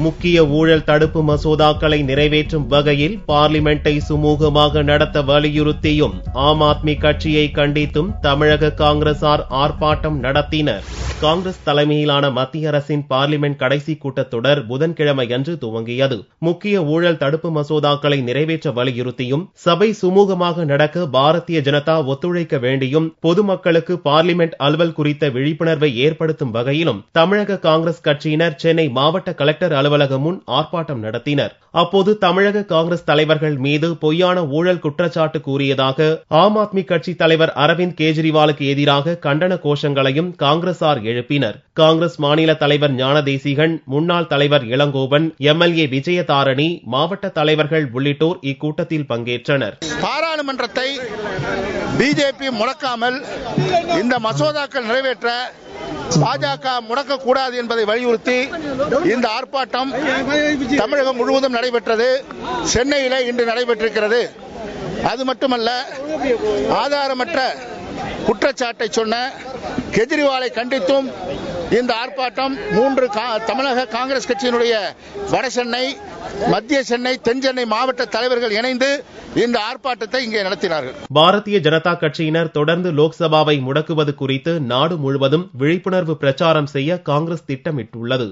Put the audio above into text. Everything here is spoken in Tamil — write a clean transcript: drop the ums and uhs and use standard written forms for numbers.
முக்கிய ஊழல் தடுப்பு மசோதாக்களை நிறைவேற்றும் வகையில் பார்லிமெண்டை சுமூகமாக நடத்த வலியுறுத்தியும் ஆம் ஆத்மி கட்சியை கண்டித்தும் தமிழக காங்கிரசார் ஆர்ப்பாட்டம் நடத்தினர். காங்கிரஸ் தலைமையிலான மத்திய அரசின் பார்லிமெண்ட் கடைசி கூட்டத்தொடர் புதன்கிழமையன்று துவங்கியது. முக்கிய ஊழல் தடுப்பு மசோதாக்களை நிறைவேற்ற வலியுறுத்தியும் சபை சுமூகமாக நடக்க பாரதிய ஜனதா ஒத்துழைக்க வேண்டியும் பொதுமக்களுக்கு பார்லிமெண்ட் அலுவல் குறித்த விழிப்புணர்வை ஏற்படுத்தும் வகையிலும் தமிழக காங்கிரஸ் கட்சியினர் சென்னை மாவட்ட கலெக்டர் அலுவலகம் முன் ஆர்ப்பாட்டம் நடத்தினர். அப்போது தமிழக காங்கிரஸ் தலைவர்கள் மீது பொய்யான ஊழல் குற்றச்சாட்டு கூறியதாக ஆம் ஆத்மி கட்சி தலைவர் அரவிந்த் கெஜ்ரிவாலுக்கு எதிராக கண்டன கோஷங்களையும் காங்கிரசார் எழுப்பினர். காங்கிரஸ் மாநில தலைவர் ஞானதேசிகன், முன்னாள் தலைவர் இளங்கோவன், எம்எல்ஏ விஜயதாரணி, மாவட்ட தலைவர்கள் உள்ளிட்டோர் இக்கூட்டத்தில் பங்கேற்றனர். பாராளுமன்றத்தை பிஜேபி முடக்காமல் இந்த மசோதாக்கள் நிறைவேற்ற பாஜக முடக்கக்கூடாது என்பதை வலியுறுத்தி இந்த ஆர்ப்பாட்டம் தமிழகம் முழுவதும் நடைபெற்றது. சென்னையிலே இன்று நடைபெற்றிருக்கிறது. அது மட்டுமல்ல, ஆதாரமற்ற குற்றச்சாட்டை சொன்ன கெஜ்ரிவாலை கண்டித்தும் இந்த ஆர்ப்பாட்டம் தமிழக காங்கிரஸ் கட்சியினுடைய வட சென்னை, மத்திய சென்னை, தென் சென்னை மாவட்ட தலைவர்கள் இணைந்து இந்த ஆர்ப்பாட்டத்தை இங்கே நடத்தினார்கள். பாரதிய ஜனதா கட்சியினர் தொடர்ந்து லோக்சபாவை முடக்குவது குறித்து நாடு முழுவதும் விழிப்புணர்வு பிரச்சாரம் செய்ய காங்கிரஸ் திட்டமிட்டுள்ளது.